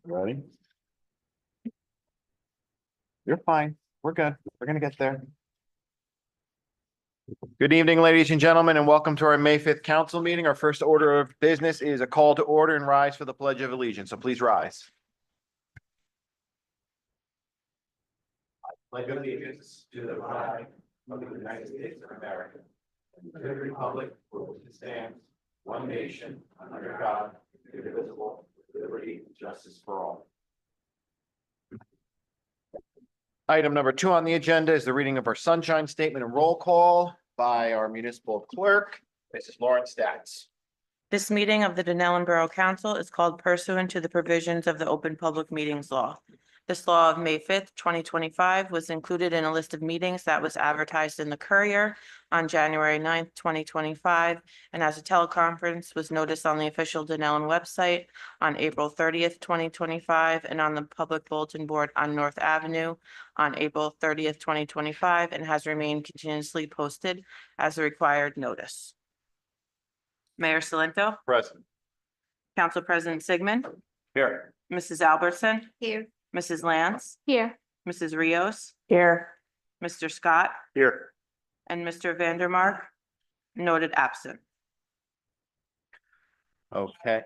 Ready? You're fine. We're good. We're gonna get there. Good evening, ladies and gentlemen, and welcome to our May 5th council meeting. Our first order of business is a call to order and rise for the Pledge of Allegiance. So please rise. Pledge of allegiance to the flag of the United States of America, and to the republic for which it stands, one nation, under God, indivisible, with liberty and justice for all. Item number 2 on the agenda is the reading of our sunshine statement and roll call by our municipal clerk, Mrs. Lauren Statz. This meeting of the Dunellen Borough Council is called pursuant to the provisions of the Open Public Meetings Law. This law of May 5th, 2025 was included in a list of meetings that was advertised in the Courier on January 9th, 2025, and as a teleconference was noticed on the official Dunellen website on April 30th, 2025, and on the public bulletin board on North Avenue on April 30th, 2025, and has remained continuously posted as a required notice. Mayor Salento, Present. Council President Sigmund, Here. Mrs. Albertson, Here. Mrs. Lance, Here. Mrs. Rios, Here. Mr. Scott, Here. and Mr. Vandermark, noted absent. Okay.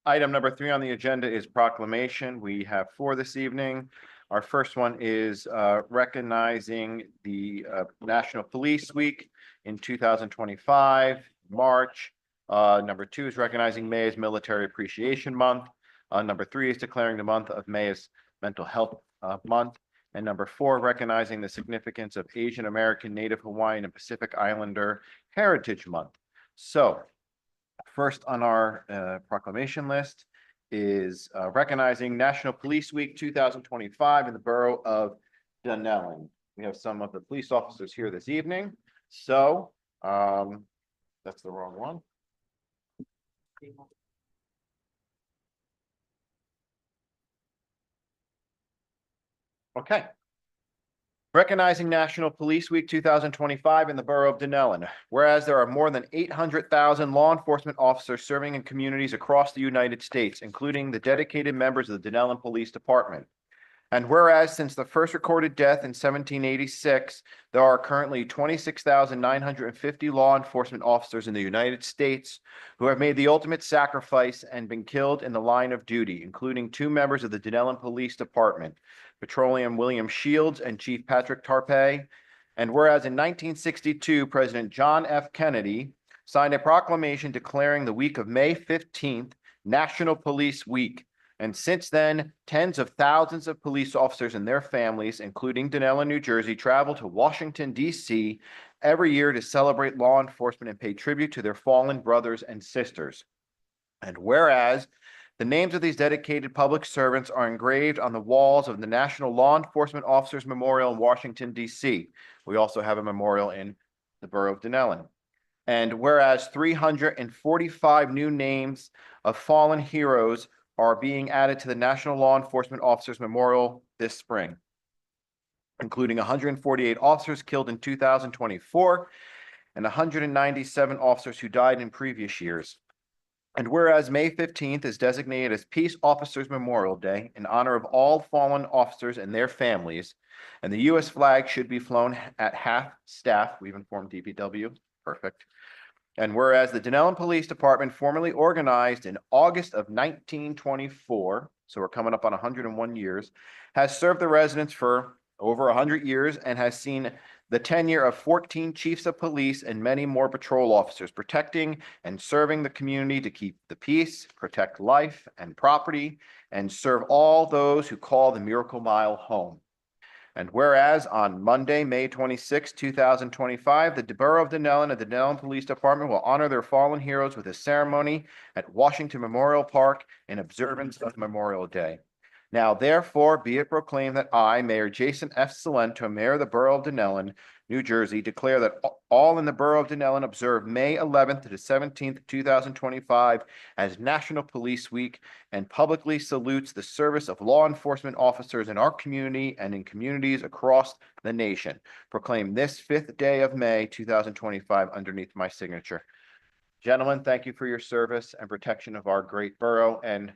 Item number 3 on the agenda is proclamation. We have 4 this evening. Our first one is recognizing the National Police Week in 2025, March. Number 2 is recognizing May as Military Appreciation Month. Number 3 is declaring the month of May as Mental Health Month. And number 4, recognizing the significance of Asian American, Native Hawaiian, and Pacific Islander Heritage Month. So first on our proclamation list is recognizing National Police Week 2025 in the borough of Dunellen. We have some of the police officers here this evening. So that's the wrong one. Okay. Recognizing National Police Week 2025 in the borough of Dunellen. Whereas there are more than 800,000 law enforcement officers serving in communities across the United States, including the dedicated members of the Dunellen Police Department. And whereas since the first recorded death in 1786, there are currently 26,950 law enforcement officers in the United States who have made the ultimate sacrifice and been killed in the line of duty, including 2 members of the Dunellen Police Department, Petroleum William Shields and Chief Patrick Tarpey. And whereas in 1962, President John F. Kennedy signed a proclamation declaring the week of May 15th National Police Week. And since then, tens of thousands of police officers and their families, including Dunellen, New Jersey, travel to Washington, D.C. every year to celebrate law enforcement and pay tribute to their fallen brothers and sisters. And whereas the names of these dedicated public servants are engraved on the walls of the National Law Enforcement Officers Memorial in Washington, D.C. We also have a memorial in the borough of Dunellen. And whereas 345 new names of fallen heroes are being added to the National Law Enforcement Officers Memorial this spring, including 148 officers killed in 2024 and 197 officers who died in previous years. And whereas May 15th is designated as Peace Officers Memorial Day in honor of all fallen officers and their families, and the U.S. flag should be flown at half staff. We've informed DPW. Perfect. And whereas the Dunellen Police Department, formally organized in August of 1924, so we're coming up on 101 years, has served the residents for over 100 years and has seen the tenure of 14 chiefs of police and many more patrol officers, protecting and serving the community to keep the peace, protect life and property, and serve all those who call the Miracle Mile home. And whereas on Monday, May 26, 2025, the Borough of Dunellen and the Dunellen Police Department will honor their fallen heroes with a ceremony at Washington Memorial Park in observance of Memorial Day. Now, therefore, be it proclaimed that I, Mayor Jason F. Salento, Mayor of the Borough of Dunellen, New Jersey, declare that all in the Borough of Dunellen observe May 11th to the 17th, 2025 as National Police Week, and publicly salutes the service of law enforcement officers in our community and in communities across the nation. Proclaim this 5th day of May, 2025 underneath my signature. Gentlemen, thank you for your service and protection of our great borough, and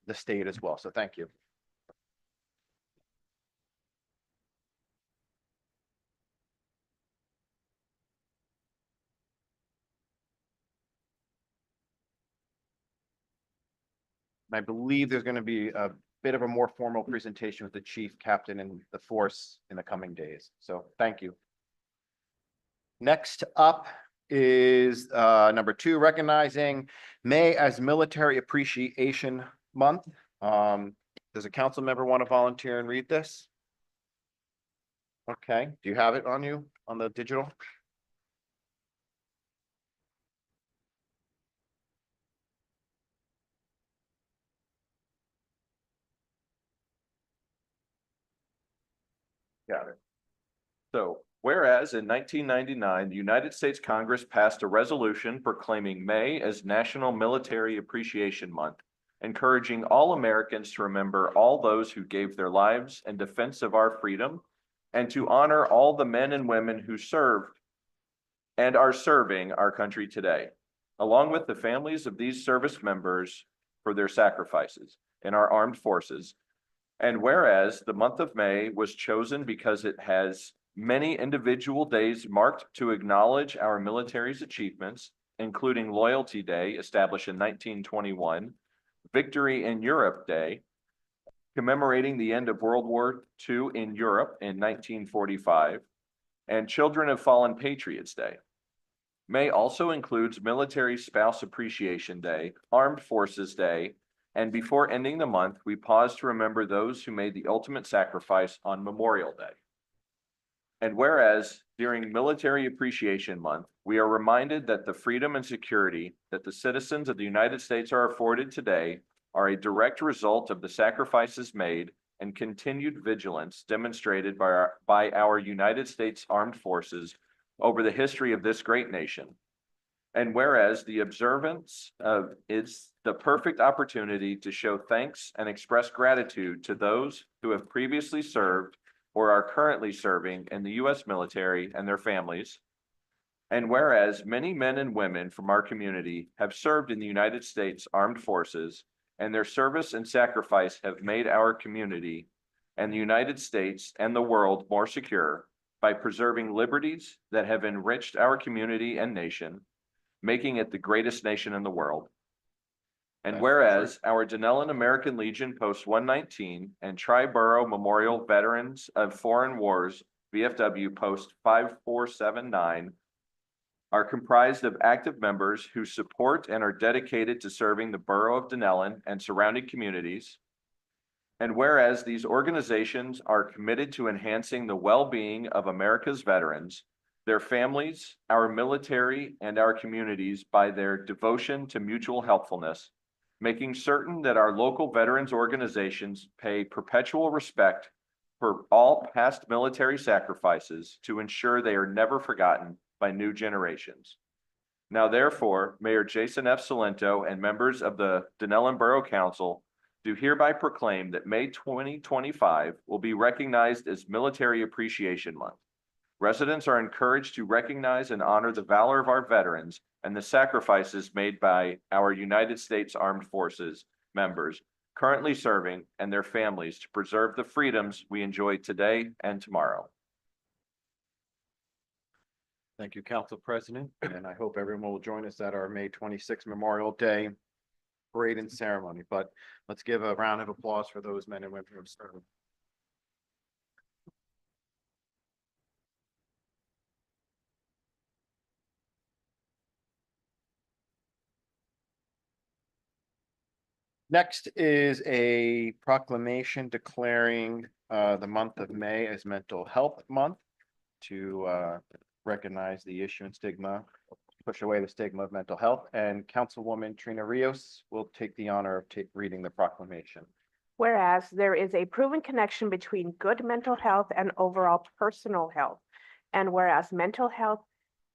the state as well. So thank you. And I believe there's going to be a bit of a more formal presentation with the chief, captain, and the force in the coming days. So thank you. Next up is number 2, recognizing May as Military Appreciation Month. Does a council member want to volunteer and read this? Okay, do you have it on you on the digital? Got it. So, whereas in 1999, the United States Congress passed a resolution proclaiming May as National Military Appreciation Month, encouraging all Americans to remember all those who gave their lives in defense of our freedom, and to honor all the men and women who served and are serving our country today, along with the families of these service members for their sacrifices in our armed forces. And whereas the month of May was chosen because it has many individual days marked to acknowledge our military's achievements, including Loyalty Day, established in 1921, Victory in Europe Day, commemorating the end of World War II in Europe in 1945, and Children of Fallen Patriots Day. May also includes Military Spouse Appreciation Day, Armed Forces Day, and before ending the month, we pause to remember those who made the ultimate sacrifice on Memorial Day. And whereas during Military Appreciation Month, we are reminded that the freedom and security that the citizens of the United States are afforded today are a direct result of the sacrifices made and continued vigilance demonstrated by our United States Armed Forces over the history of this great nation. And whereas the observance of is the perfect opportunity to show thanks and express gratitude to those who have previously served or are currently serving in the U.S. military and their families. And whereas many men and women from our community have served in the United States Armed Forces, and their service and sacrifice have made our community and the United States and the world more secure by preserving liberties that have enriched our community and nation, making it the greatest nation in the world. And whereas our Dunellen American Legion Post 119 and Tri-Borough Memorial Veterans of Foreign Wars VFW Post 5479 are comprised of active members who support and are dedicated to serving the Borough of Dunellen and surrounding communities. And whereas these organizations are committed to enhancing the well-being of America's veterans, their families, our military, and our communities by their devotion to mutual helpfulness, making certain that our local veterans organizations pay perpetual respect for all past military sacrifices to ensure they are never forgotten by new generations. Now, therefore, Mayor Jason F. Salento and members of the Dunellen Borough Council do hereby proclaim that May 2025 will be recognized as Military Appreciation Month. Residents are encouraged to recognize and honor the valor of our veterans and the sacrifices made by our United States Armed Forces members currently serving and their families to preserve the freedoms we enjoy today and tomorrow. Thank you, Council President, and I hope everyone will join us at our May 26th Memorial Day parade and ceremony. But let's give a round of applause for those men and women who have served. Next is a proclamation declaring the month of May as Mental Health Month to recognize the issue and stigma, push away the stigma of mental health. And Councilwoman Trina Rios will take the honor of reading the proclamation. Whereas there is a proven connection between good mental health and overall personal health. And whereas mental health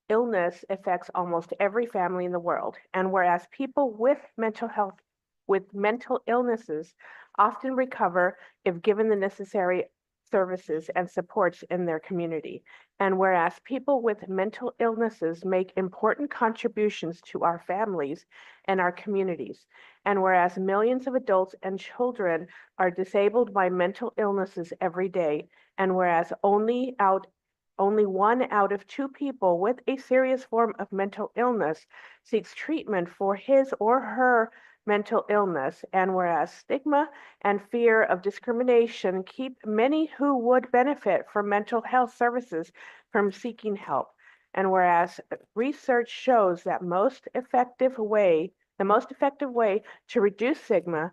illness affects almost every family in the world. And whereas people with mental illnesses often recover if given the necessary services and supports in their community. And whereas people with mental illnesses make important contributions to our families and our communities, and whereas millions of adults and children are disabled by mental illnesses every day, and whereas only 1 out of 2 people with a serious form of mental illness seeks treatment for his or her mental illness, and whereas stigma and fear of discrimination keep many who would benefit from mental health services from seeking help, and whereas research shows that the most effective way to reduce stigma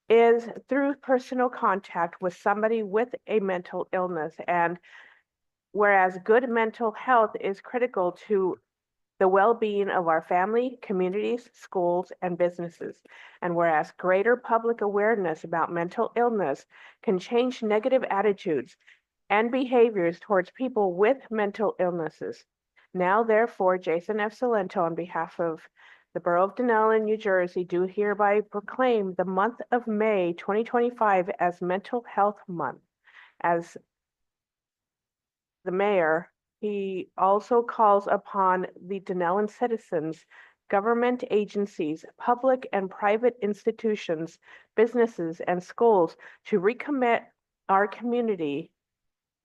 is through personal contact with somebody with a mental illness, and whereas good mental health is critical to the well-being of our family, communities, schools, and businesses. And whereas greater public awareness about mental illness can change negative attitudes and behaviors towards people with mental illnesses. Now, therefore, Jason F. Salento, on behalf of the Borough of Dunellen, New Jersey, do hereby proclaim the month of May 2025 as Mental Health Month. As the mayor, he also calls upon the Dunellen citizens, government agencies, public and private institutions, businesses, and schools to recommit our community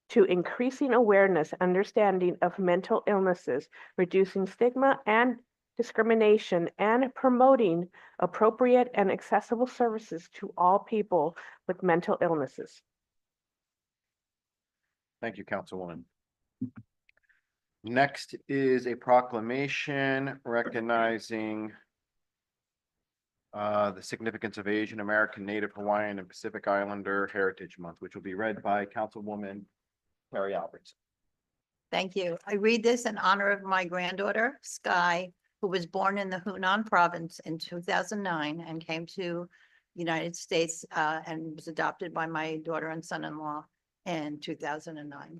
to increasing awareness, understanding of mental illnesses, reducing stigma and discrimination, and promoting appropriate and accessible services to all people with mental illnesses. Thank you, Councilwoman. Next is a proclamation recognizing the significance of Asian American, Native Hawaiian, and Pacific Islander Heritage Month, which will be read by Councilwoman Carrie Alberts. Thank you. I read this in honor of my granddaughter, Sky, who was born in the Hunan province in 2009 and came to the United States and was adopted by my daughter and son-in-law in 2009.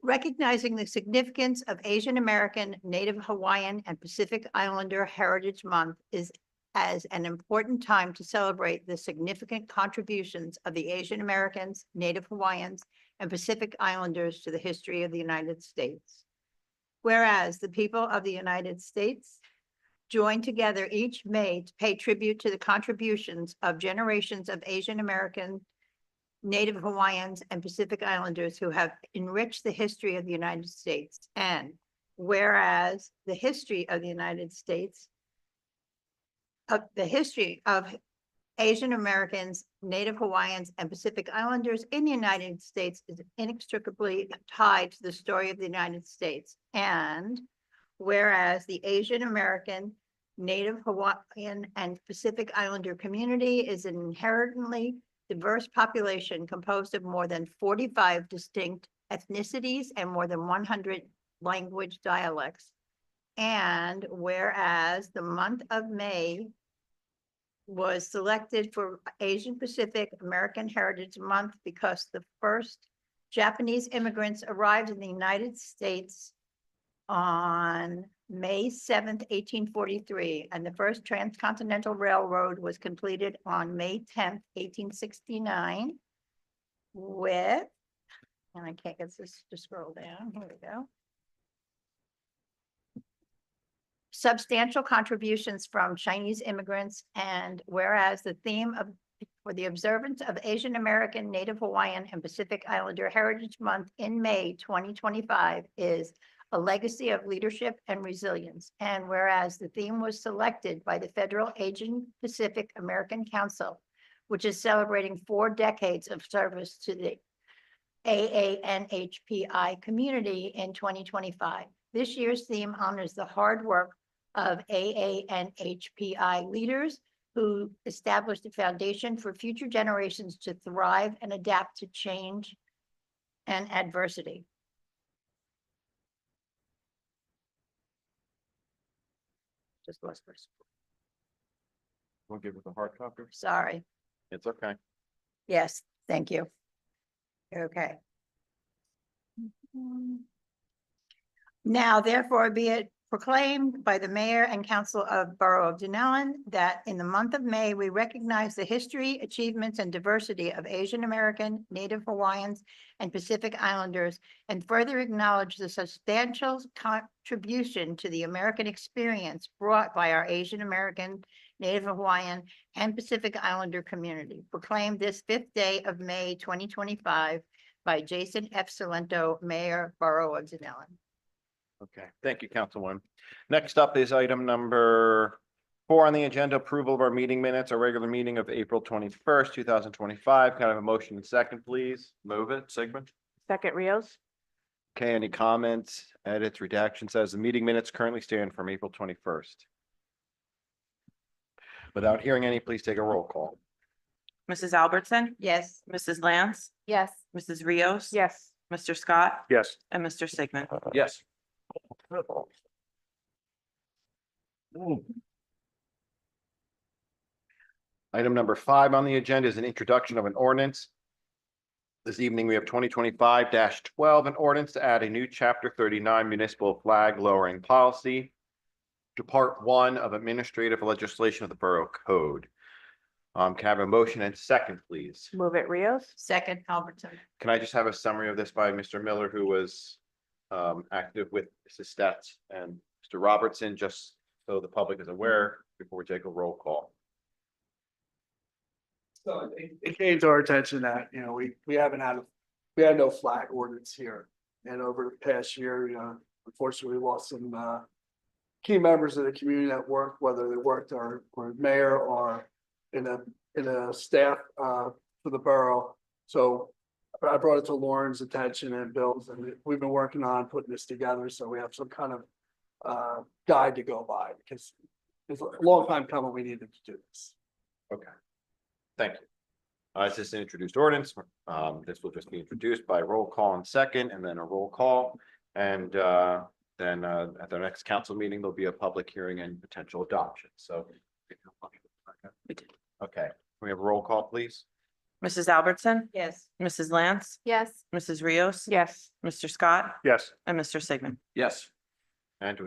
Recognizing the significance of Asian American, Native Hawaiian, and Pacific Islander Heritage Month is as an important time to celebrate the significant contributions of the Asian Americans, Native Hawaiians, and Pacific Islanders to the history of the United States. Whereas the people of the United States join together each May to pay tribute to the contributions of generations of Asian American, Native Hawaiians, and Pacific Islanders who have enriched the history of the United States. And whereas the history of the United States, the history of Asian Americans, Native Hawaiians, and Pacific Islanders in the United States is inextricably tied to the story of the United States. And whereas the Asian American, Native Hawaiian, and Pacific Islander community is an inherently diverse population composed of more than 45 distinct ethnicities and more than 100 language dialects. And whereas the month of May was selected for Asian Pacific American Heritage Month because the first Japanese immigrants arrived in the United States on May 7th, 1843, and the first transcontinental railroad was completed on May 10th, 1869 with, and I can't get this to scroll down, here we go. Substantial contributions from Chinese immigrants, and whereas the theme for the observance of Asian American, Native Hawaiian, and Pacific Islander Heritage Month in May 2025 is a legacy of leadership and resilience. And whereas the theme was selected by the Federal Asian Pacific American Council, which is celebrating 4 decades of service to the AANHPI community in 2025. This year's theme honors the hard work of AANHPI leaders who established a foundation for future generations to thrive and adapt to change and adversity. Just lost my, We'll give it a hard copy. sorry. It's okay. Yes, thank you. Okay. Now, therefore, be it proclaimed by the mayor and council of Borough of Dunellen that in the month of May, we recognize the history, achievements, and diversity of Asian American, Native Hawaiians, and Pacific Islanders, and further acknowledge the substantial contribution to the American experience brought by our Asian American, Native Hawaiian, and Pacific Islander community. Proclaimed this 5th day of May, 2025 by Jason F. Salento, Mayor, Borough of Dunellen. Okay, thank you, Councilwoman. Next up is item number 4 on the agenda, approval of our meeting minutes, our regular meeting of April 21st, 2025. Kind of a motion and second, please. Move it, Sigmund. Second Rios. Okay, any comments, edits, redactions? As the meeting minutes currently stand from April 21st. Without hearing any, please take a roll call. Mrs. Albertson, Yes. Mrs. Lance, Yes. Mrs. Rios. Yes. Mr. Scott Yes. and Mr. Sigmund. Yes. Item number 5 on the agenda is an introduction of an ordinance. This evening, we have 2025-12, an ordinance to add a new chapter 39 municipal flag lowering policy to part 1 of administrative legislation of the Borough Code. Can I have a motion and second, please? Move it Rios. Second, Albertson. Can I just have a summary of this by Mr. Miller, who was active with Mrs. Stats and Mr. Robertson, just so the public is aware before we take a roll call? So it came to our attention that, we had no flag ordinance here. And over the past year, unfortunately, we lost some key members of the community that worked, whether they worked or mayor or in a staff for the borough. So I brought it to Lauren's attention and Bill's, and we've been working on putting this together, so we have some kind of guide to go by, because it's a long time coming, we needed to do this. Okay. Thank you. It's just an introduced ordinance. This will just be introduced by roll call in second and then a roll call. And then at the next council meeting, there'll be a public hearing and potential adoption. So. We did. Okay, can we have a roll call, please? Mrs. Albertson, Yes. Mrs. Lance, Yes. Mrs. Rios. Yes. Mr. Scott Yes. and Mr. Sigmund. Yes. And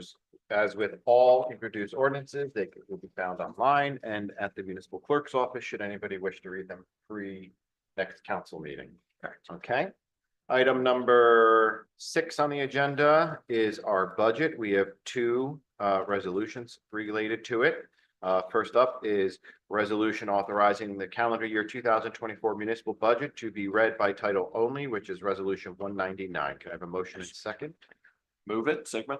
as with all introduced ordinances, they will be found online and at the municipal clerk's office, should anybody wish to read them pre next council meeting. Correct. Okay. Item number 6 on the agenda is our budget. We have 2 resolutions related to it. First up is resolution authorizing the calendar year 2024 municipal budget to be read by title only, which is resolution 199. Can I have a motion and second? Move it, Sigmund.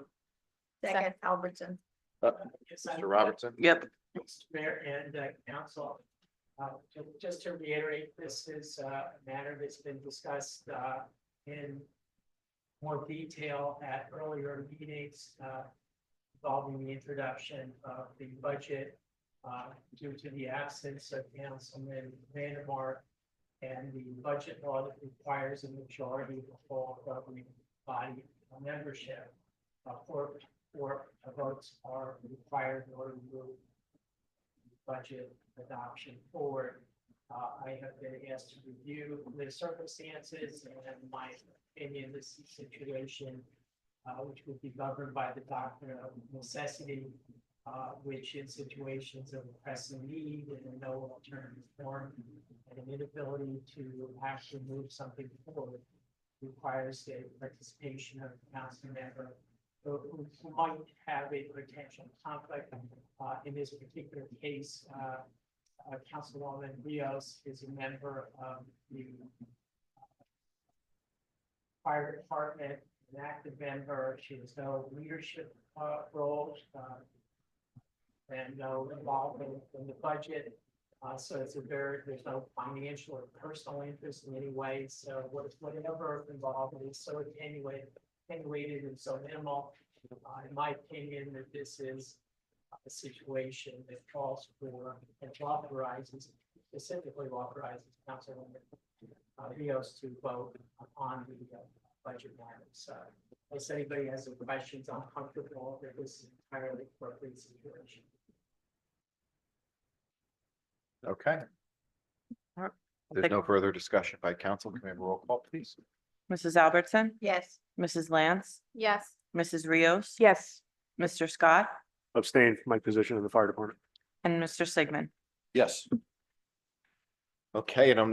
Second, Albertson. Mr. Robertson? Yep. Mr. Mayor and council, just to reiterate, this is a matter that's been discussed in more detail at earlier meetings involving the introduction of the budget due to the absence of Councilman Vandermark and the budget law that requires a majority of the whole governing body membership. Four votes are required in order to move budget adoption forward. I have been asked to review the circumstances and in my opinion, this situation, which would be governed by the doctrine of necessity, which in situations of pressing need and no alternative form and an inability to actually move something forward requires the participation of a council member who might have a potential conflict. In this particular case, Councilwoman Rios is a member of the fire department, an active member. She has no leadership role and no involvement in the budget. So there's no financial or personal interest in any way. So whatever involvement is so attenuated and so minimal. In my opinion, that this is a situation that calls for and specifically authorizes Councilwoman Rios to vote on the budget matters. If anybody has any questions, I'm comfortable that this is entirely appropriate situation. Okay. All right. There's no further discussion by council. Can we have a roll call, please? Mrs. Albertson, Yes. Mrs. Lance, Yes. Mrs. Rios. Yes. Mr. Scott, Abstain from my position in the fire department. and Mr. Sigmund. Yes. Okay, item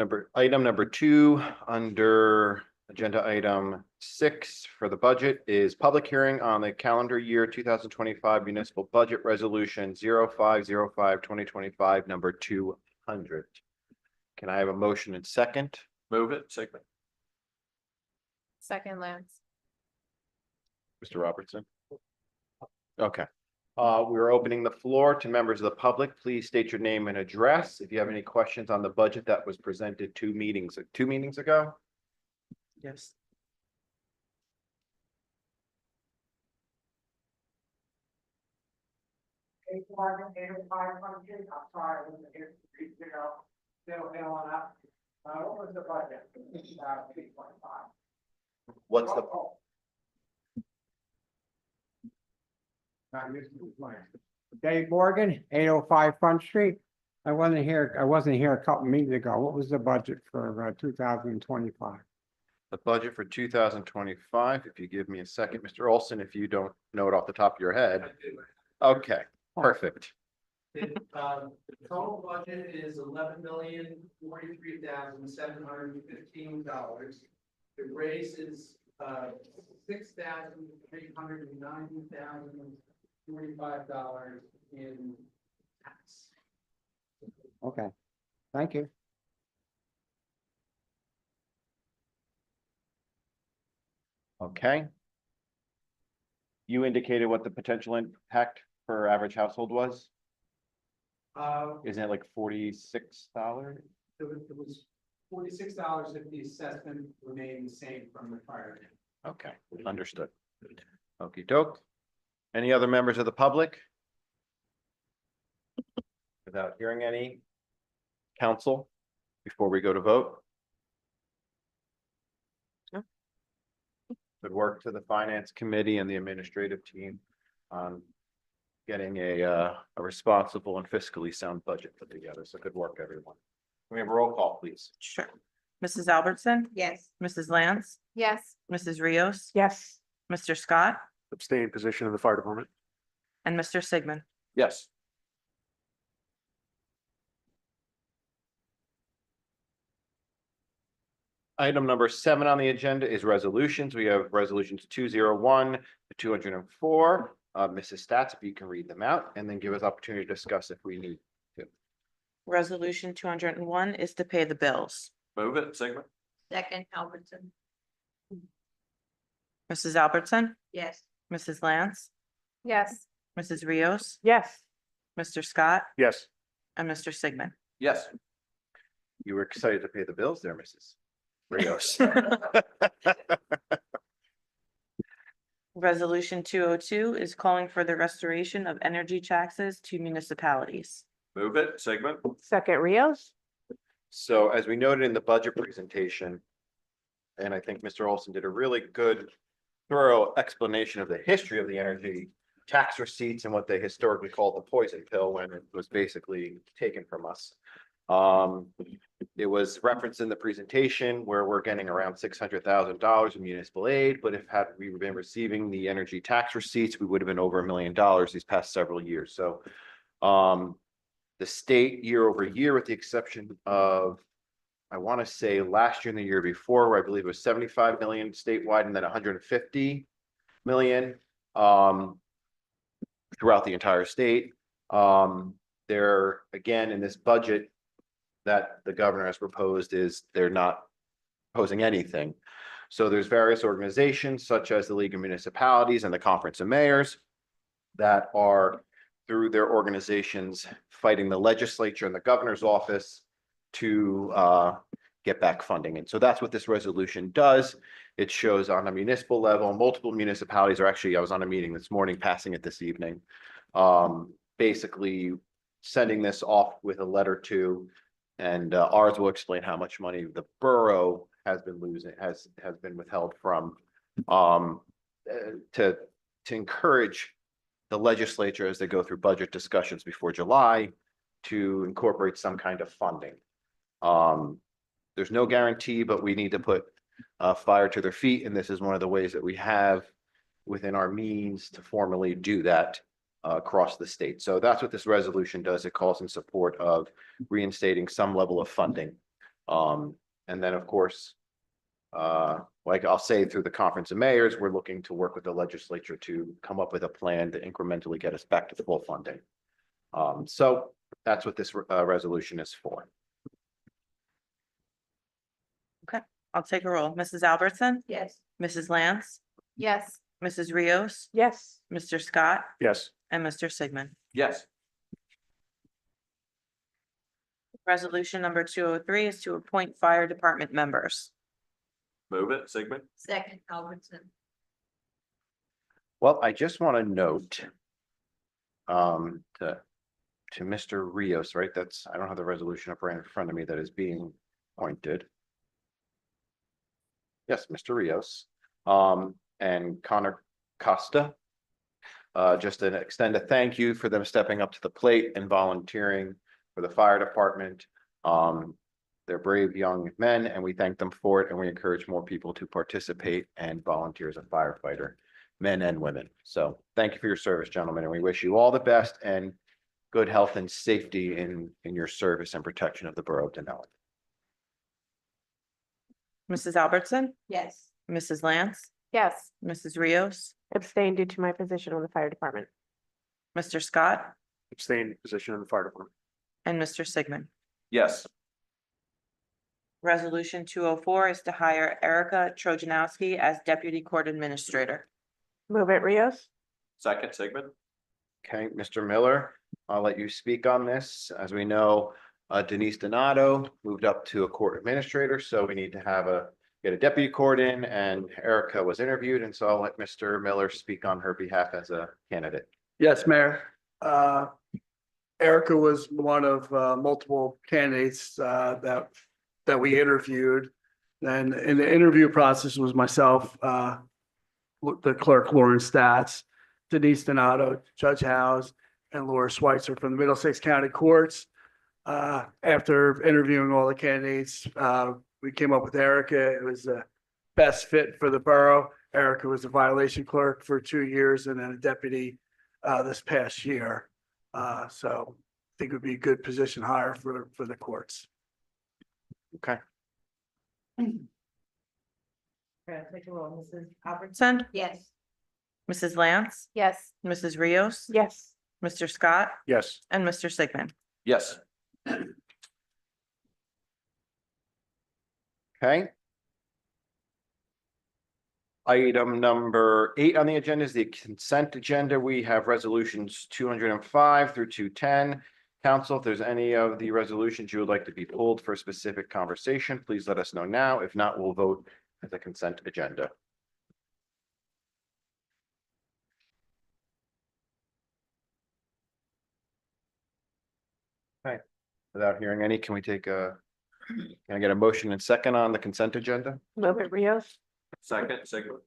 number two, under agenda item 6 for the budget is public hearing on the calendar year 2025 municipal budget resolution 05/05/2025, number 200. Can I have a motion and second? Move it, Sigmund. Second, Lance. Mr. Robertson? Okay. We're opening the floor to members of the public. Please state your name and address. If you have any questions on the budget that was presented two meetings ago. Yes. What was the budget? What's the, Dave Morgan, 805 Front Street. I wasn't here a couple meetings ago. What was the budget for 2025? the budget for 2025? If you give me a second, Mr. Olson, if you don't know it off the top of your head. Okay, perfect. The total budget is $11,043,715. The raise is $6,390,045 in tax. Okay, thank you. Okay. You indicated what the potential impact per average household was? Isn't it like $46? It was $46 if the assessment remained the same from the prior year. Okay, understood. Okey doke. Any other members of the public? Without hearing any? Council, before we go to vote? No. Good work to the finance committee and the administrative team on getting a responsible and fiscally sound budget put together. So good work, everyone. Can we have a roll call, please? Sure. Mrs. Albertson? Yes. Mrs. Lance? Yes. Mrs. Rios? Yes. Mr. Scott, Abstain position in the fire department. and Mr. Sigmund. Yes. Item number 7 on the agenda is resolutions. We have resolutions 201 to 204. Mrs. Stats, if you can read them out and then give us opportunity to discuss if we need. Resolution 201 is to pay the bills. Move it, Sigmund. Second, Albertson. Mrs. Albertson? Yes. Mrs. Lance? Yes. Mrs. Rios? Yes. Mr. Scott, Yes. and Mr. Sigmund. Yes. You were excited to pay the bills there, Mrs. Rios. Resolution 202 is calling for the restoration of energy taxes to municipalities. Move it, Sigmund. Second, Rios? So as we noted in the budget presentation, and I think Mr. Olson did a really good, thorough explanation of the history of the energy tax receipts and what they historically called the poison pill when it was basically taken from us. It was referenced in the presentation where we're getting around $600,000 in municipal aid, but if had we been receiving the energy tax receipts, we would have been over $1 million these past several years. So the state year over year, with the exception of, I want to say last year and the year before, where I believe it was 75 million statewide and then 150 million throughout the entire state. There, again, in this budget that the governor has proposed is they're not proposing anything. So there's various organizations such as the League of Municipalities and the Conference of Mayors that are, through their organizations, fighting the legislature and the governor's office to get back funding. And so that's what this resolution does. It shows on a municipal level, multiple municipalities are actually, I was on a meeting this morning, passing it this evening. Basically sending this off with a letter to, and ours will explain how much money the borough has been losing, has been withheld from, to encourage the legislature as they go through budget discussions before July to incorporate some kind of funding. There's no guarantee, but we need to put fire to their feet, and this is one of the ways that we have within our means to formally do that across the state. So that's what this resolution does. It calls in support of reinstating some level of funding. And then, of course, like I'll say through the Conference of Mayors, we're looking to work with the legislature to come up with a plan to incrementally get us back to full funding. So that's what this resolution is for. I'll take a roll. Mrs. Albertson, Yes. Mrs. Lance, Yes. Mrs. Rios, yes, Mr. Scott, Yes. and Mr. Sigmund. Yes. Resolution number 203 is to appoint fire department members. Move it, Sigmund. Second, Albertson. Well, I just want to note to Mr. Rios, right? That's, I don't have the resolution up right in front of me that is being appointed. Yes, Mr. Rios, and Connor Costa. Just to extend a thank you for them stepping up to the plate and volunteering for the fire department. They're brave young men and we thank them for it, and we encourage more people to participate and volunteer as a firefighter, men and women. So thank you for your service, gentlemen, and we wish you all the best and good health and safety in your service and protection of the borough of Dunellen. Mrs. Albertson, Yes. Mrs. Lance, yes, Mrs. Rios, abstain due to my position on the fire department. Mr. Scott, Abstain position in the fire department. and Mr. Sigmund. Yes. Resolution 204 is to hire Erica Trojanowski as Deputy Court Administrator. Move it, Rios, Second, Sigmund. Okay, Mr. Miller, I'll let you speak on this. As we know, Denise Donato moved up to a court administrator, so we need to have get a deputy court in, and Erica was interviewed, and so I'll let Mr. Miller speak on her behalf as a candidate. Yes, Mayor. Erica was one of multiple candidates that we interviewed. And in the interview process was myself, the clerk Lauren Stats, Denise Donato, Judge Howes, and Laura Schweitzer from the Middlesex County Courts. After interviewing all the candidates, we came up with Erica. It was the best fit for the borough. Erica was a violation clerk for 2 years and then a deputy this past year. So I think it would be a good position hire for the courts. Okay, Take a roll. Mrs. Albertson, Yes. Mrs. Lance, yes, Mrs. Rios, yes, Mr. Scott, Yes. and Mr. Sigmund. Yes. okay. Item number 8 on the agenda is the consent agenda. We have resolutions 205 through 210. Council, if there's any of the resolutions you would like to be pulled for a specific conversation, please let us know now. If not, we'll vote as a consent agenda. Okay, without hearing any, can I get a motion and second on the consent agenda move it, Rios, Second, Sigmund.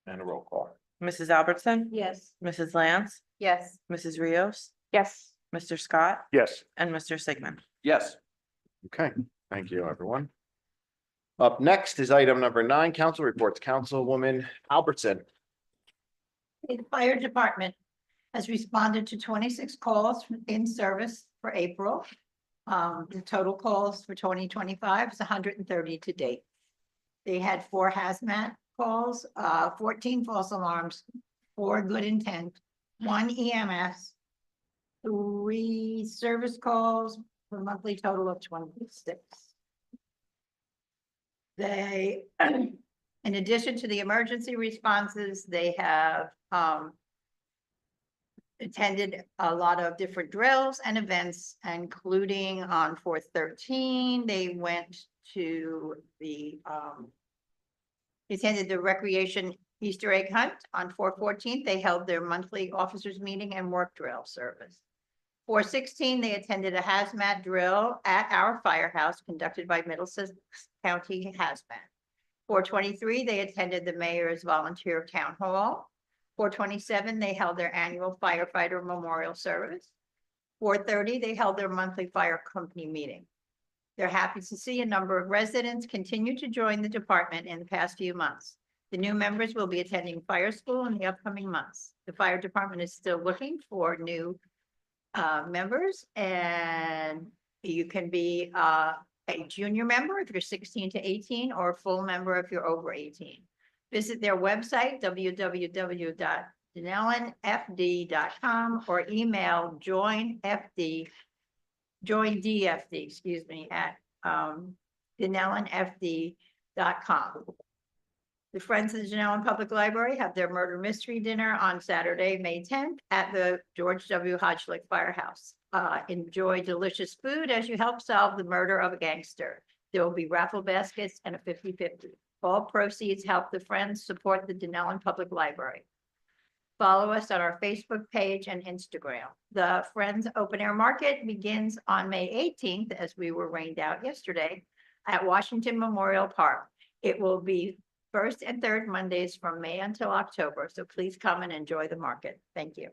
and a roll call? Mrs. Albertson, Yes. Mrs. Lance, Yes. Mrs. Rios, yes, Mr. Scott, Yes. and Mr. Sigmund. Yes. Okay, thank you, everyone. Up next is item number 9, council reports. Councilwoman Albertson. The fire department has responded to 26 calls in service for April. The total calls for 2025 is 130 to date. They had 4 hazmat calls, 14 false alarms, 4 good intent, 1 EMS, 3 service calls, for a monthly total of 26. They, in addition to the emergency responses, they have attended a lot of different drills and events, including on 4/13, they went to the attended the recreation Easter egg hunt. On 4/14, they held their monthly officers meeting and work drill service. 4/16, they attended a hazmat drill at our firehouse conducted by Middlesex County Hazmat. 4/23, they attended the mayor's volunteer town hall. 4/27, they held their annual firefighter memorial service. 4/30, they held their monthly fire company meeting. They're happy to see a number of residents continue to join the department in the past few months. The new members will be attending fire school in the upcoming months. The fire department is still looking for new members, and you can be a junior member if you're 16 to 18 or a full member if you're over 18. Visit their website, www.dunellenfd.com, or email joindfd, excuse me, at dunellenfd.com. The Friends of the Dunellen Public Library have their murder mystery dinner on Saturday, May 10th at the George W. Hodgelick Firehouse. Enjoy delicious food as you help solve the murder of a gangster. There will be raffle baskets and a 50-50. All proceeds help the Friends support the Dunellen Public Library. Follow us on our Facebook page and Instagram. The Friends Open Air Market begins on May 18th, as we were rained out yesterday, at Washington Memorial Park. It will be first and third Mondays from May until October, so please come and enjoy the market. Thank you.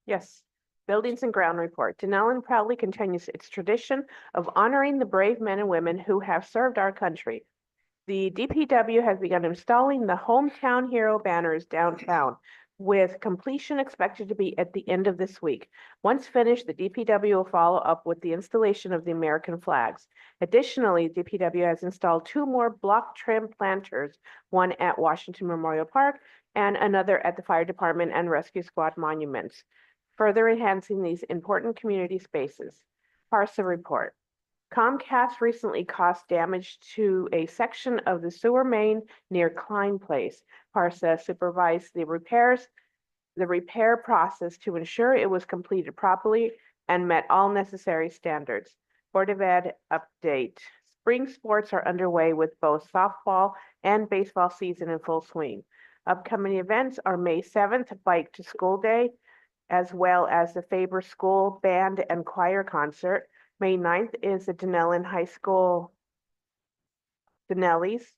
Yes. Buildings and ground report. Dunellen proudly continues its tradition of honoring the brave men and women who have served our country. The DPW has begun installing the Hometown Hero banners downtown, with completion expected to be at the end of this week. Once finished, the DPW will follow up with the installation of the American flags. Additionally, DPW has installed 2 more block trim planters, one at Washington Memorial Park and another at the Fire Department and Rescue Squad monuments, further enhancing these important community spaces. Parsa report. Comcast recently caused damage to a section of the sewer main near Klein Place. Parsa supervised the repair process to ensure it was completed properly and met all necessary standards. Board of Ed update. Spring sports are underway with both softball and baseball season in full swing. Upcoming events are May 7th, Bike to School Day, as well as the Faber School Band and Choir Concert. May 9th is the Dunellen High School Dunellies.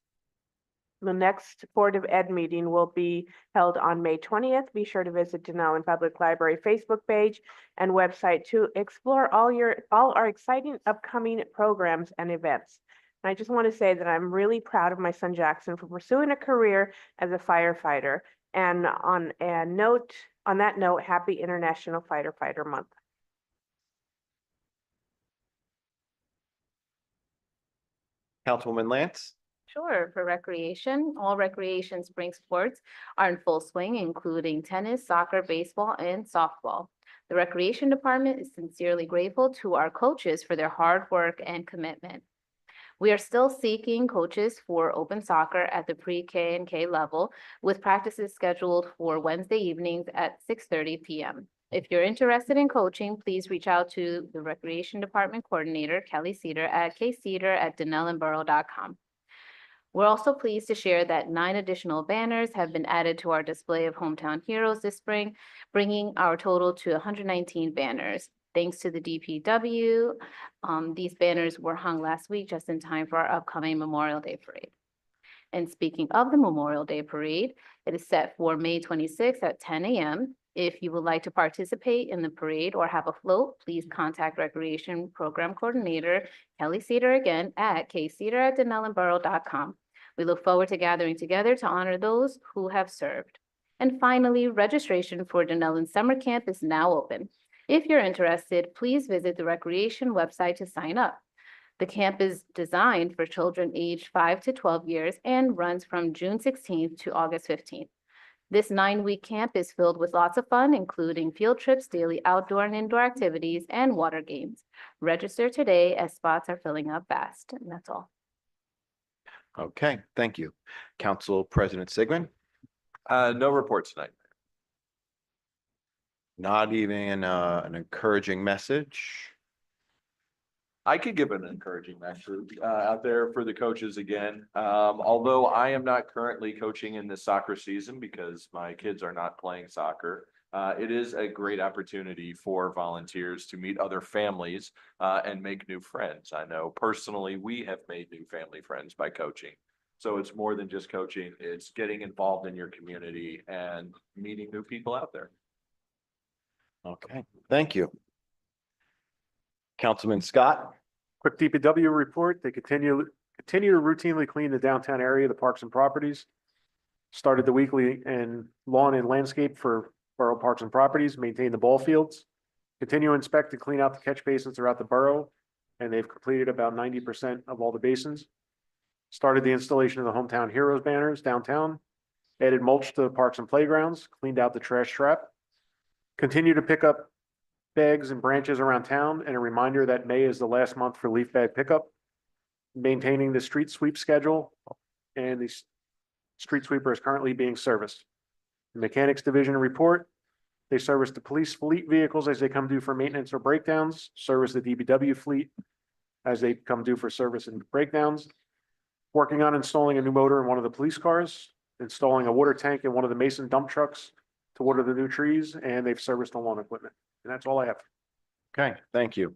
The next Board of Ed meeting will be held on May 20th. Be sure to visit Dunellen Public Library Facebook page and website to explore all our exciting upcoming programs and events. And I just want to say that I'm really proud of my son Jackson for pursuing a career as a firefighter. And on that note, happy International Fighter Month. Councilwoman Lance? Sure, for recreation, all recreation spring sports are in full swing, including tennis, soccer, baseball, and softball. The Recreation Department is sincerely grateful to our coaches for their hard work and commitment. We are still seeking coaches for open soccer at the pre-K and K level, with practices scheduled for Wednesday evenings at 6:30 p.m. If you're interested in coaching, please reach out to the Recreation Department Coordinator, Kelly Cedar, at kcedar@dunellenborough.com. We're also pleased to share that 9 additional banners have been added to our display of hometown heroes this spring, bringing our total to 119 banners. Thanks to the DPW, these banners were hung last week just in time for our upcoming Memorial Day Parade. And speaking of the Memorial Day Parade, it is set for May 26th at 10 a.m. If you would like to participate in the parade or have a float, please contact Recreation Program Coordinator Kelly Cedar again at kcedar@dunellenborough.com. We look forward to gathering together to honor those who have served. And finally, registration for Dunellen Summer Camp is now open. If you're interested, please visit the Recreation website to sign up. The camp is designed for children aged 5 to 12 years and runs from June 16th to August 15th. This 9-week camp is filled with lots of fun, including field trips, daily outdoor and indoor activities, and water games. Register today as spots are filling up fast. And that's all. Okay, thank you. Council President Sigmund? No report tonight. Not even an encouraging message. I could give an encouraging message out there for the coaches again. Although I am not currently coaching in the soccer season because my kids are not playing soccer, it is a great opportunity for volunteers to meet other families and make new friends. I know personally we have made new family friends by coaching. So it's more than just coaching, it's getting involved in your community and meeting new people out there. Okay, thank you. Councilman Scott? Quick DPW report, they continue continue to routinely clean the downtown area, the parks and properties. Started the weekly and lawn and landscape for borough parks and properties, maintain the ball fields. Continue to inspect and clean out the catch basins throughout the borough, and they've completed about 90% of all the basins. Started the installation of the Hometown Heroes banners downtown. Added mulch to the parks and playgrounds, cleaned out the trash trap. Continue to pick up bags and branches around town, and a reminder that May is the last month for leaf bag pickup. Maintaining the street sweep schedule, and the street sweeper is currently being serviced. The Mechanics Division report, they service the police fleet vehicles as they come due for maintenance or breakdowns, service the DPW fleet as they come due for service and breakdowns. Working on installing a new motor in one of the police cars, installing a water tank in one of the Mason dump trucks to water the new trees, and they've serviced the lawn equipment. And that's all I have. Okay, thank you.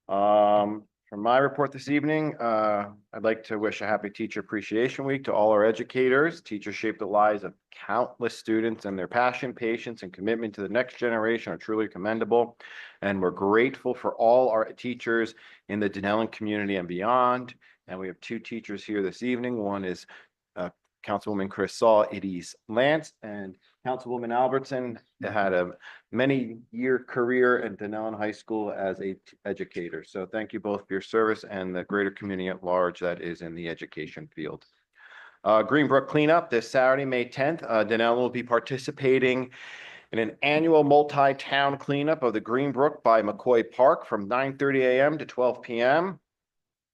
For my report this evening, I'd like to wish a happy Teacher Appreciation Week to all our educators. Teachers shape the lives of countless students, and their passion, patience, and commitment to the next generation are truly commendable. And we're grateful for all our teachers in the Dunellen community and beyond. And we have two teachers here this evening. One is Councilwoman Chris Saw, Eddie's Lance, and Councilwoman Albertson had a many-year career at Dunellen High School as a educator. So thank you both for your service and the greater community at large that is in the education field. Greenbrook cleanup this Saturday, May 10th. Dunellen will be participating in an annual multi-town cleanup of the Greenbrook by McCoy Park from 9:30 a.m. to 12 p.m.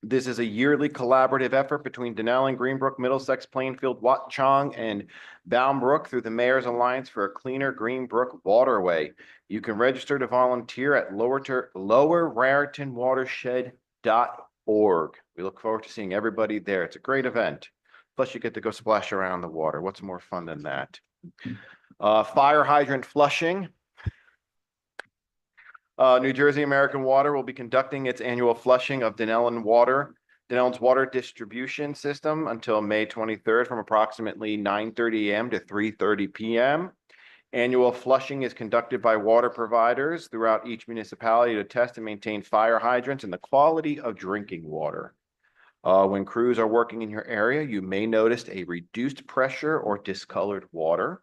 This is a yearly collaborative effort between Dunellen, Greenbrook, Middlesex, Plainfield, Watchung, and Boundbrook through the Mayor's Alliance for a Cleaner Greenbrook Waterway. You can register to volunteer at lowerraritonwatershed.org. We look forward to seeing everybody there. It's a great event. Plus, you get to go splash around the water. What's more fun than that? Fire hydrant flushing. New Jersey American Water will be conducting its annual flushing of Dunellen's water distribution system until May 23rd from approximately 9:30 a.m. to 3:30 p.m. Annual flushing is conducted by water providers throughout each municipality to test and maintain fire hydrants and the quality of drinking water. When crews are working in your area, you may notice a reduced pressure or discolored water.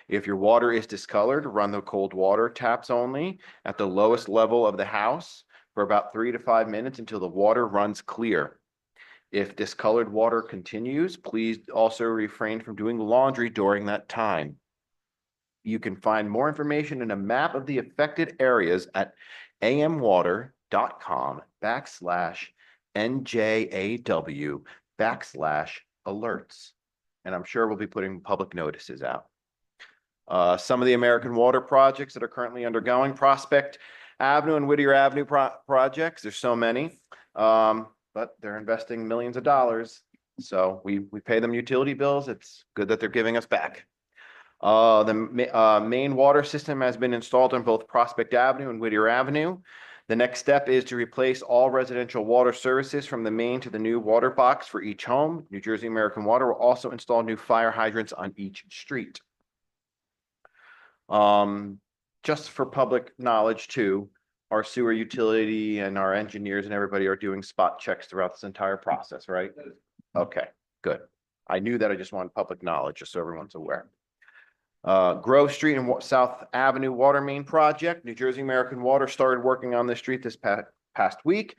If your water is discolored, run the cold water taps only at the lowest level of the house for about 3 to 5 minutes until the water runs clear. If discolored water continues, please also refrain from doing laundry during that time. You can find more information and a map of the affected areas at amwater.com/NJAW/alerts. And I'm sure we'll be putting public notices out. Some of the American Water projects that are currently undergoing: Prospect Avenue and Whittier Avenue projects. There's so many, but they're investing millions of dollars. So we pay them utility bills. It's good that they're giving us back. The main water system has been installed on both Prospect Avenue and Whittier Avenue. The next step is to replace all residential water services from the main to the new water box for each home. New Jersey American Water will also install new fire hydrants on each street. Just for public knowledge too, our sewer utility and our engineers and everybody are doing spot checks throughout this entire process, right? Okay, good. I knew that. I just wanted public knowledge, just so everyone's aware. Grove Street and South Avenue Water Main Project. New Jersey American Water started working on this street this past week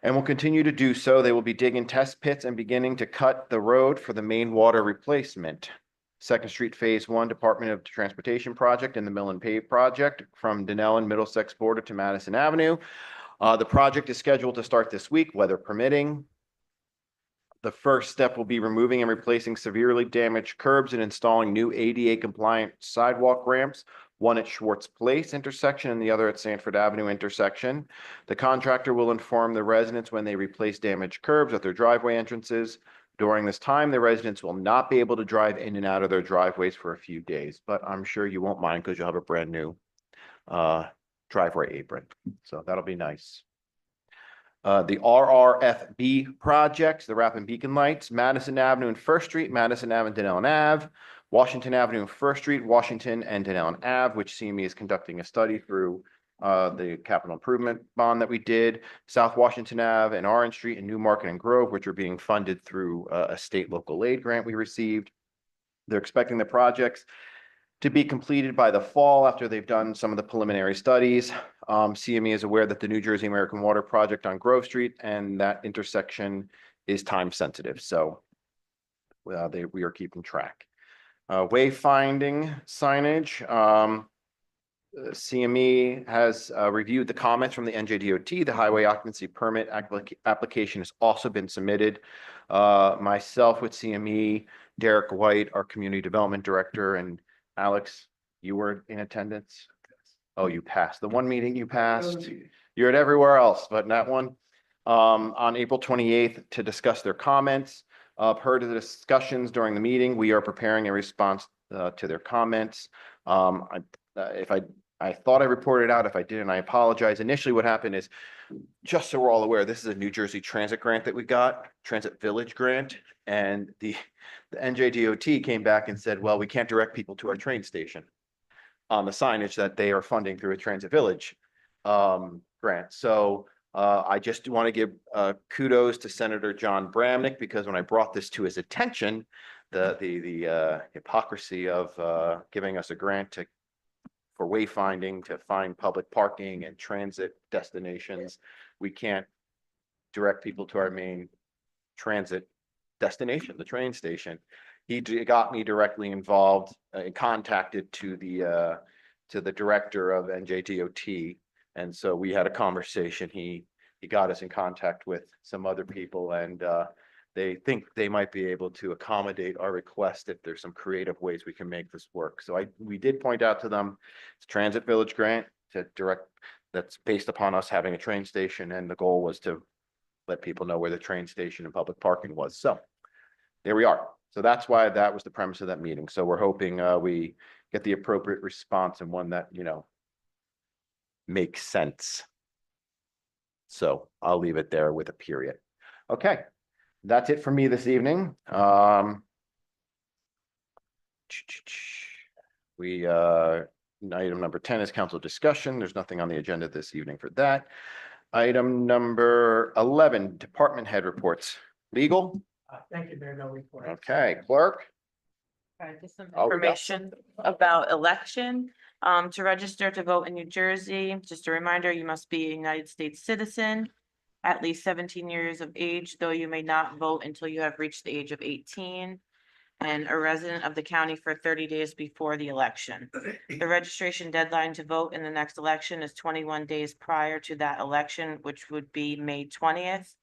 and will continue to do so. They will be digging test pits and beginning to cut the road for the main water replacement. Second Street Phase 1 Department of Transportation Project and the Mill and Pave Project from Dunellen Middlesex border to Madison Avenue. The project is scheduled to start this week, weather permitting. The first step will be removing and replacing severely damaged curbs and installing new ADA compliant sidewalk ramps, one at Schwartz Place intersection and the other at Sanford Avenue intersection. The contractor will inform the residents when they replace damaged curbs at their driveway entrances. During this time, the residents will not be able to drive in and out of their driveways for a few days, but I'm sure you won't mind because you'll have a brand new driveway apron. So that'll be nice. The RRFB projects, the Rapid Beacon Lights, Madison Avenue and First Street, Madison Avenue, Dunellen Ave, Washington Avenue and First Street, Washington and Dunellen Ave, which CME is conducting a study through the capital improvement bond that we did, South Washington Ave and Orange Street and Newmarket and Grove, which are being funded through a state local aid grant we received. They're expecting the projects to be completed by the fall after they've done some of the preliminary studies. CME is aware that the New Jersey American Water project on Grove Street and that intersection is time sensitive, so we are keeping track. Wayfinding signage, CME has reviewed the comments from the NJDOT. The highway occupancy permit application has also been submitted. Myself with CME, Derek White, our community development director, and Alex, you were in attendance? Oh, you passed. The one meeting you passed. You're at everywhere else, but not one. On April 28th to discuss their comments. Per the discussions during the meeting, we are preparing a response to their comments. I thought I reported out. If I didn't, I apologize. Initially, what happened is, just so we're all aware, this is a New Jersey Transit grant that we got, Transit Village grant, and the NJDOT came back and said, well, we can't direct people to our train station on the signage that they are funding through a Transit Village grant. So I just want to give kudos to Senator John Bramnick, because when I brought this to his attention, the hypocrisy of giving us a grant for wayfinding to find public parking and transit destinations, we can't direct people to our main transit destination, the train station. He got me directly involved, contacted to the director of NJDOT, and so we had a conversation. He got us in contact with some other people, and they think they might be able to accommodate our request if there's some creative ways we can make this work. So we did point out to them, it's Transit Village grant to direct, that's based upon us having a train station, and the goal was to let people know where the train station and public parking was. So there we are. So that's why that was the premise of that meeting. So we're hoping we get the appropriate response and one that, makes sense. So I'll leave it there with a period. Okay. That's it for me this evening. Item number 10 is council discussion. There's nothing on the agenda this evening for that. Item number 11, department head reports. Legal? Thank you, Mayor. No report. Okay, clerk? Just some Oh, we got- information about election. To register to vote in New Jersey, just a reminder, you must be a United States citizen, at least 17 years of age, though you may not vote until you have reached the age of 18, and a resident of the county for 30 days before the election. The registration deadline to vote in the next election is 21 days prior to that election, which would be May 20th.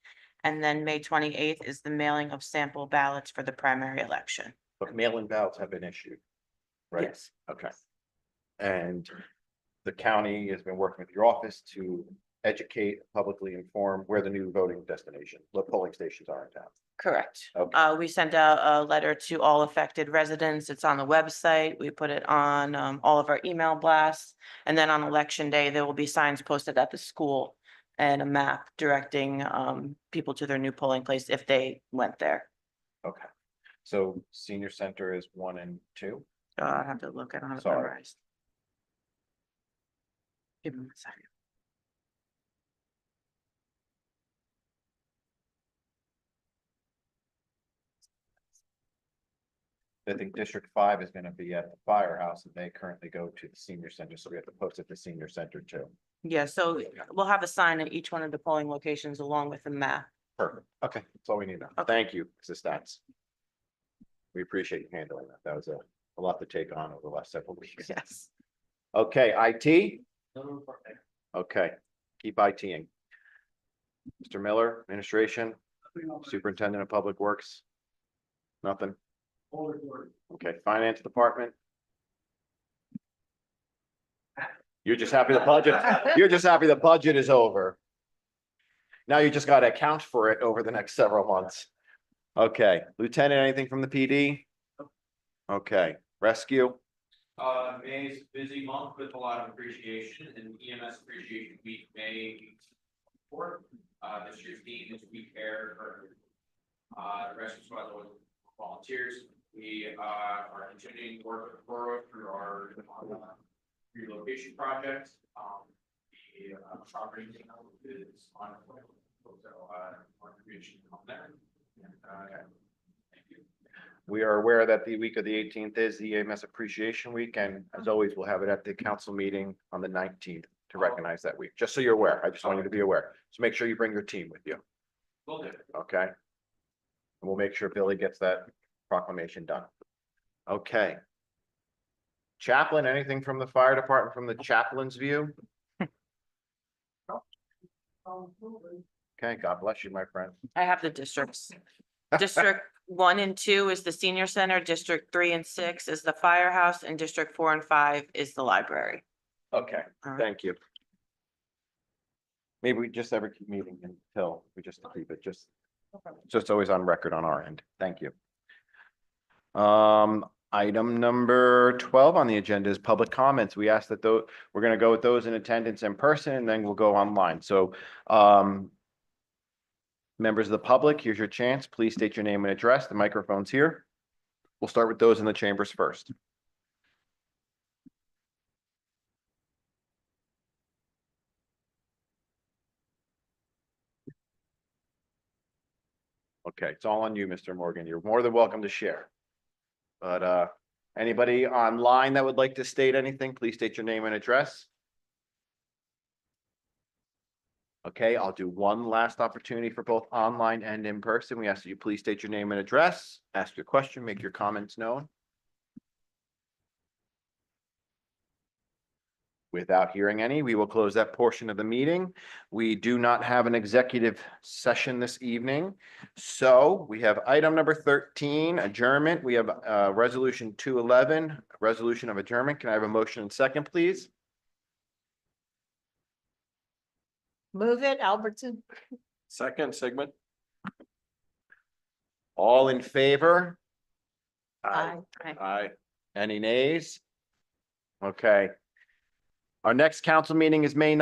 And then May 28th is the mailing of sample ballots for the primary election. But mail-in ballots have been issued, right? Yes. Okay. And the county has been working with your office to educate, publicly inform where the new voting destination, the polling stations are in town. Correct. Okay. We sent out a letter to all affected residents. It's on the website. We put it on all of our email blasts. And then on election day, there will be signs posted at the school and a map directing people to their new polling place if they went there. Okay. So senior center is 1 and 2? I have to look, I don't have it Sorry. memorized. Give me a second. I think District 5 is gonna be at the firehouse, and they currently go to the senior center, so we have to post at the senior center too. Yeah, so we'll have a sign at each one of the polling locations along with the map. Perfect. Okay, that's all we need now. Okay. Thank you, assistants. We appreciate you handling that. That was a lot to take on over the last several weeks. Yes. Okay, IT? No report, Mayor. Okay, keep ITing. Mr. Miller, administration, superintendent of public works? Nothing? All report. Okay, finance department? You're just happy the budget is over. Now you just gotta account for it over the next several months. Okay, Lieutenant, anything from the PD? Okay, rescue? May is a busy month with a lot of appreciation, and EMS Appreciation Week, May 4th. This year's theme is We Care for rescue squad volunteers. We are continuing to work with the borough through our relocation projects. property is on its way. So, contribution on there. And, thank you. We are aware that the week of the 18th is the EMS Appreciation Week, and as always, we'll have it at the council meeting on the 19th to recognize that week, just so you're aware. I just want you to be aware. So make sure you bring your team with you, Will do. okay? And we'll make sure Billy gets that proclamation done. Okay. Chaplain, anything from the fire department, from the chaplain's view? Okay, God bless you, my friend. I have the districts. District 1 and 2 is the senior center, District 3 and 6 is the firehouse, and District 4 and 5 is the library. Okay, All right. thank you. Maybe we just ever keep meeting until we just keep it just always on record on our end. Thank you. Item number 12 on the agenda is public comments. We asked that though, we're gonna go with those in attendance in person, and then we'll go online. So, members of the public, here's your chance. Please state your name and address. The microphone's here. We'll start with those in the chambers first. Okay, it's all on you, Mr. Morgan. You're more than welcome to share. But anybody online that would like to state anything, please state your name and address. Okay, I'll do one last opportunity for both online and in person. We ask that you please state your name and address, ask your question, make your comments known. Without hearing any, we will close that portion of the meeting. We do not have an executive session this evening. So we have item number 13, adjournment. We have resolution 211, resolution of adjournment. Can I have a motion and second, please? Move it, Albertson. Second, Sigmund? All in favor? Aye. Aye. Any nays? Okay. Our next council meeting is May 9th.